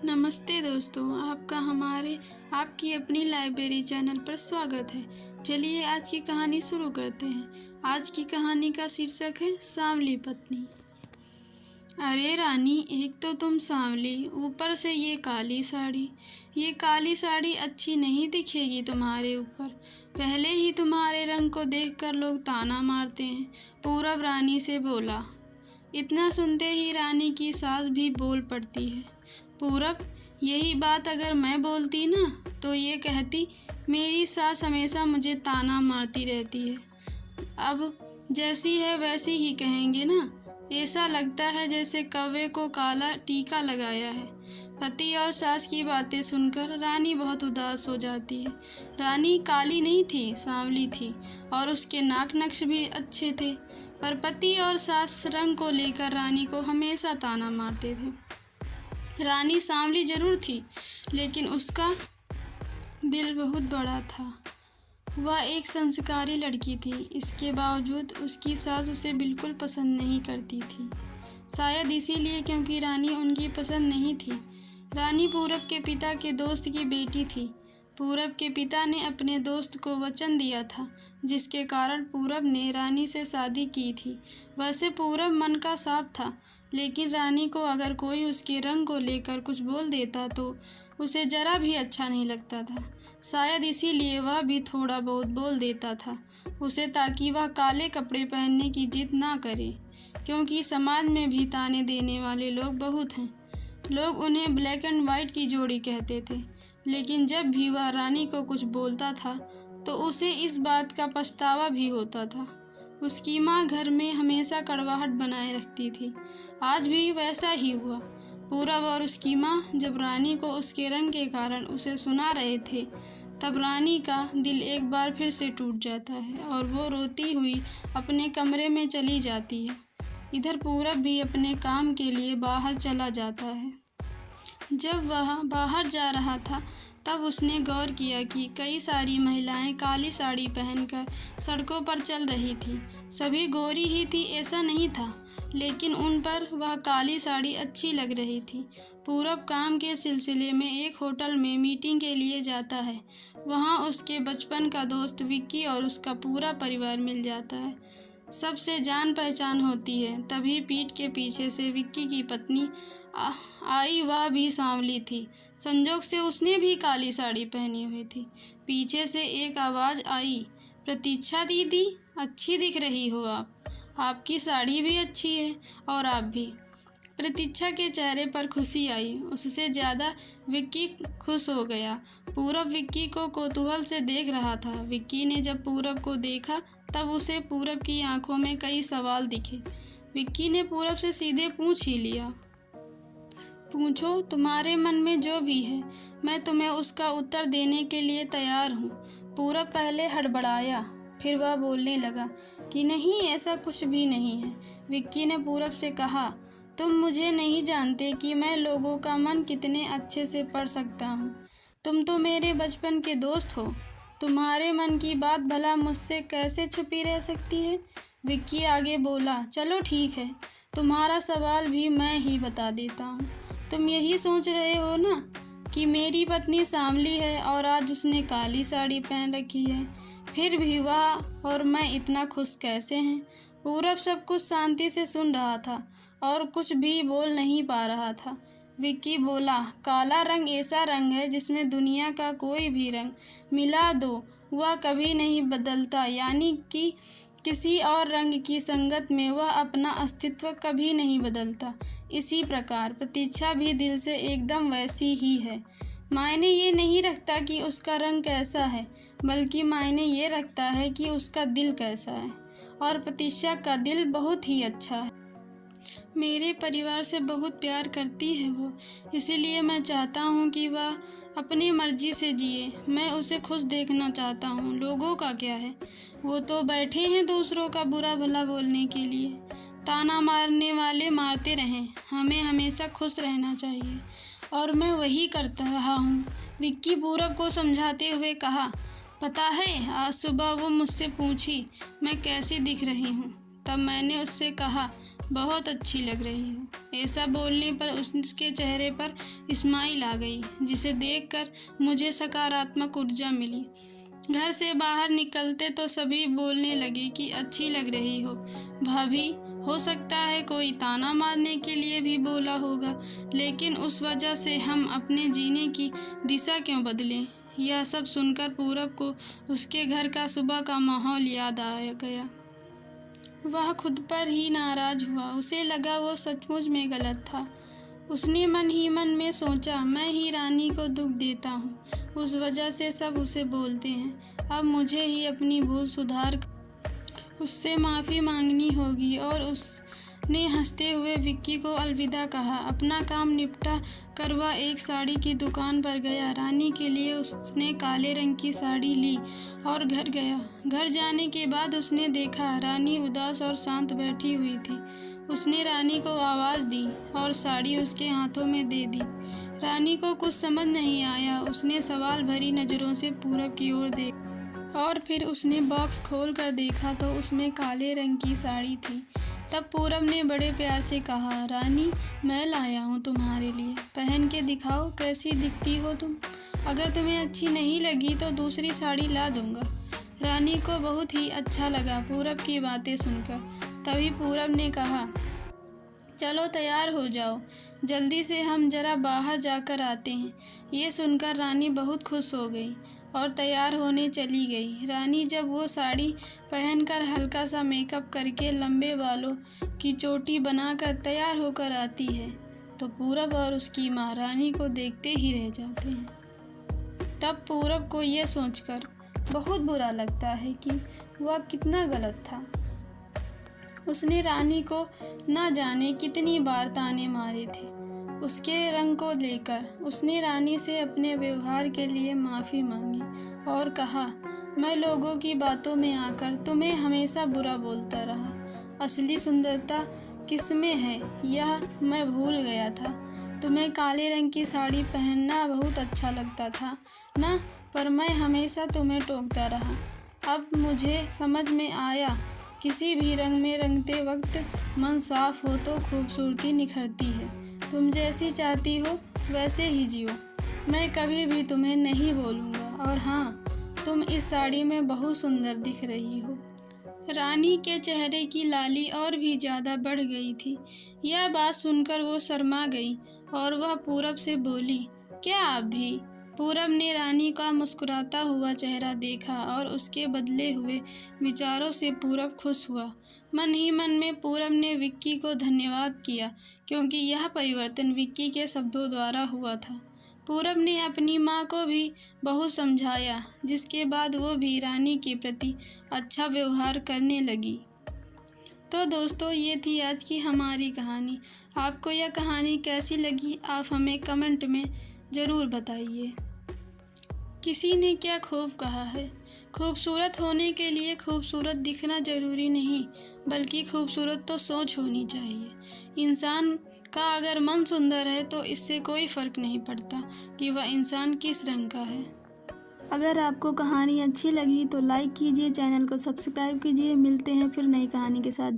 नमस्ते दोस्तों, आपकी अपनी लाइब्रेरी चैनल पर स्वागत है। चलिए आज की कहानी शुरू करते हैं। आज की कहानी का शीर्षक है सांवली पत्नी। अरे रानी, एक तो तुम सांवली, ऊपर से ये काली साड़ी अच्छी नहीं दिखेगी तुम्हारे ऊपर। पहले ही तुम्हारे रंग को देखकर लोग ताना मारते हैं। पूरब रानी से बोला। इतना सुनते ही रानी की सास भी बोल पड़ती है। पूरब, यही बात अगर मैं बोलती ना तो ये कहती मेरी सास हमेशा मुझे ताना मारती रहती है। अब जैसी है वैसी ही कहेंगे ना। ऐसा लगता है जैसे कौवे को काला टीका लगाया है। पति और सास की बातें सुनकर रानी बहुत उदास हो जाती है। रानी काली नहीं थी, सांवली थी और उसके नाक नक्श भी अच्छे थे। पर पति और सास रंग को लेकर रानी को हमेशा ताना मारते थे। रानी सांवली जरूर थी, लेकिन उसका दिल बहुत बड़ा था। वह एक संस्कारी लड़की थी। इसके बावजूद उसकी सास उसे बिल्कुल पसंद नहीं करती थी। शायद इसीलिए क्योंकि रानी उनकी पसंद नहीं थी। रानी पूरब के पिता के दोस्त की बेटी थी। पूरब के पिता ने अपने दोस्त को वचन दिया था, जिसके कारण पूरब ने रानी से शादी की थी। वैसे पूरब मन का साफ था, लेकिन रानी को अगर कोई उसके रंग को लेकर कुछ बोल देता तो उसे जरा भी अच्छा नहीं लगता था। शायद इसीलिए वह भी थोड़ा बहुत बोल देता था उसे, ताकि वह काले कपड़े पहनने की जिद ना करे, क्योंकि समाज में भी ताने देने वाले लोग बहुत हैं। लोग उन्हें ब्लैक एंड वाइट की जोड़ी कहते थे। लेकिन जब भी वह रानी को कुछ बोलता था तो उसे इस बात का पछतावा भी होता था। उसकी माँ घर में हमेशा कड़वाहट बनाए रखती थी। आज भी वैसा ही हुआ। पूरब और उसकी माँ जब रानी को उसके रंग के कारण उसे सुना रहे थे, तब रानी का दिल एक बार फिर से टूट जाता है और वो रोती हुई अपने कमरे में चली जाती है। इधर पूरब भी अपने काम के लिए बाहर चला जाता है। जब वह बाहर जा रहा था तब उसने गौर किया कि कई सारी महिलाएं काली साड़ी पहनकर सड़कों पर चल रही थी। सभी गोरी ही थी ऐसा नहीं था, लेकिन उन पर वह काली साड़ी अच्छी लग रही थी। पूरब काम के सिलसिले में एक होटल में मीटिंग के लिए जाता है। वहाँ उसके बचपन का दोस्त विक्की और उसका पूरा परिवार मिल जाता है। सबसे जान पहचान होती है। तभी पीठ के पीछे से विक्की की पत्नी आई। वह भी सांवली थी। संजोग से उसने भी काली साड़ी पहनी हुई थी। पीछे से एक आवाज़ आई, प्रतीक्षा दीदी, अच्छी दिख रही हो आप। आपकी साड़ी भी अच्छी है और आप भी। प्रतीक्षा के चेहरे पर खुशी आई। उससे ज़्यादा विक्की खुश हो गया। पूरब विक्की को कौतूहल से देख रहा था। विक्की ने जब पूरब को देखा तब उसे पूरब की आंखों में कई सवाल दिखे। विक्की ने पूरब से सीधे पूछ ही लिया। पूछो, तुम्हारे मन में जो भी है, मैं तुम्हें उसका उत्तर देने के लिए तैयार हूँ। पूरब पहले हड़बड़ाया, फिर वह बोलने लगा कि नहीं, ऐसा कुछ भी नहीं है। विक्की ने पूरब से कहा, तुम मुझे नहीं जानते कि मैं लोगों का मन कितने अच्छे से पढ़ सकता हूँ। तुम तो मेरे बचपन के दोस्त हो। तुम्हारे मन की बात भला मुझसे कैसे छुपी रह सकती है। विक्की आगे बोला, चलो ठीक है, तुम्हारा सवाल भी मैं ही बता देता हूँ। तुम यही सोच रहे हो ना कि मेरी पत्नी सांवली है और आज उसने काली साड़ी पहन रखी है, फिर भी वह और मैं इतना खुश कैसे हैं। पूरब सब कुछ शांति से सुन रहा था और कुछ भी बोल नहीं पा रहा था। विक्की बोला, काला रंग ऐसा रंग है जिसमें दुनिया का कोई भी रंग मिला दो वह कभी नहीं बदलता, यानी कि किसी और रंग की संगत में वह अपना अस्तित्व कभी नहीं बदलता। इसी प्रकार प्रतीक्षा भी दिल से एकदम वैसी ही है। मायने ये नहीं रखता कि उसका रंग कैसा है, बल्कि मायने ये रखता है कि उसका दिल कैसा है। और प्रतीक्षा का दिल बहुत ही अच्छा है। मेरे परिवार से बहुत प्यार करती है वो, इसीलिए मैं चाहता हूँ कि वह अपनी मर्जी से जिए। मैं उसे खुश देखना चाहता हूँ। लोगों का क्या है, वो तो बैठे हैं दूसरों का बुरा भला बोलने के लिए। ताना मारने वाले मारते रहें, हमें हमेशा खुश रहना चाहिए और मैं वही करता रहा हूँ। विक्की पूरब को समझाते हुए कहा, पता है आज सुबह वो मुझसे पूछी मैं कैसी दिख रही हूँ। तब मैंने उससे कहा बहुत अच्छी लग रही हो। ऐसा बोलने पर उसके चेहरे पर स्माइल आ गई, जिसे देखकर मुझे सकारात्मक ऊर्जा मिली। घर से बाहर निकलते तो सभी बोलने लगे कि अच्छी लग रही हो भाभी। हो सकता है कोई ताना मारने के लिए भी बोला होगा, लेकिन उस वजह से हम अपने जीने की दिशा क्यों बदलें? यह सब सुनकर पूरब को उसके घर का सुबह का माहौल याद आ गया। वह खुद पर ही नाराज हुआ। उसे लगा वो सचमुच में गलत था। उसने मन ही मन में सोचा, मैं ही रानी को दुख देता हूँ, उस वजह से सब उसे बोलते हैं। अब मुझे ही अपनी भूल सुधार उससे माफ़ी मांगनी होगी। और उसने हंसते हुए विक्की को अलविदा कहा। अपना काम निपटा कर वह एक साड़ी की दुकान पर गया। रानी के लिए उसने काले रंग की साड़ी ली और घर गया। घर जाने के बाद उसने देखा रानी उदास और शांत बैठी हुई थी। उसने रानी को आवाज़ दी और साड़ी उसके हाथों में दे दी। रानी को कुछ समझ नहीं आया। उसने सवाल भरी नज़रों से पूरब की ओर देखा और फिर उसने बॉक्स खोल कर देखा तो उसमें काले रंग की साड़ी थी। तब पूरब ने बड़े प्यार से कहा, रानी मैं लाया हूँ तुम्हारे लिए, पहन के दिखाओ कैसी दिखती हो तुम। अगर तुम्हें अच्छी नहीं लगी तो दूसरी साड़ी ला दूँगा। रानी को बहुत ही अच्छा लगा पूरब की बातें सुनकर। तभी पूरब ने कहा, चलो तैयार हो जाओ, जल्दी से हम जरा बाहर जाकर आते हैं। ये सुनकर रानी बहुत खुश हो गई और तैयार होने चली गई। रानी जब वो साड़ी पहनकर हल्का सा मेकअप करके लंबे बालों की चोटी बनाकर तैयार होकर आती है तो पूरब और उसकी माँ रानी को देखते ही रह जाते हैं। तब पूरब को ये सोचकर बहुत बुरा लगता है कि वह कितना गलत था। उसने रानी को न जाने कितनी बार ताने मारे थे। उसके रंग को लेकर उसने रानी से अपने व्यवहार के लिए माफ़ी मांगी और कहा, मैं लोगों की बातों में आकर तुम्हें हमेशा बुरा बोलता रहा। असली सुंदरता किसमें है यह मैं भूल गया था। तुम्हें काले रंग की साड़ी पहनना बहुत अच्छा लगता था ना, पर मैं हमेशा तुम्हें टोकता रहा। अब मुझे समझ में आया, किसी भी रंग में रंगते वक्त मन साफ हो तो खूबसूरती निखरती है। तुम जैसी चाहती हो वैसे ही जियो। मैं कभी भी तुम्हें नहीं बोलूँगा। और हाँ, तुम इस साड़ी में बहुत सुंदर दिख रही हो। रानी के चेहरे की लाली और भी ज़्यादा बढ़ गई थी। यह बात सुनकर वो शर्मा गई और वह पूरब से बोली, क्या आप भी? पूरब ने रानी का मुस्कुराता हुआ चेहरा देखा और उसके बदले हुए विचारों से पूरब खुश हुआ। मन ही मन में पूरब ने विक्की को धन्यवाद किया, क्योंकि यह परिवर्तन विक्की के शब्दों द्वारा हुआ था। पूरब ने अपनी माँ को भी बहुत समझाया, जिसके बाद वो भी रानी के प्रति अच्छा व्यवहार करने लगी। तो दोस्तों, ये थी आज की हमारी कहानी। आपको यह कहानी कैसी लगी आप हमें कमेंट में ज़रूर बताइए। किसी ने क्या खूब कहा है, खूबसूरत होने के लिए खूबसूरत दिखना ज़रूरी नहीं, बल्कि खूबसूरत तो सोच होनी चाहिए। इंसान का अगर मन सुंदर है तो इससे कोई फ़र्क नहीं पड़ता कि वह इंसान किस रंग का है। अगर आपको कहानी अच्छी लगी तो लाइक कीजिए, चैनल को सब्सक्राइब कीजिए। मिलते हैं फिर नई कहानी के साथ।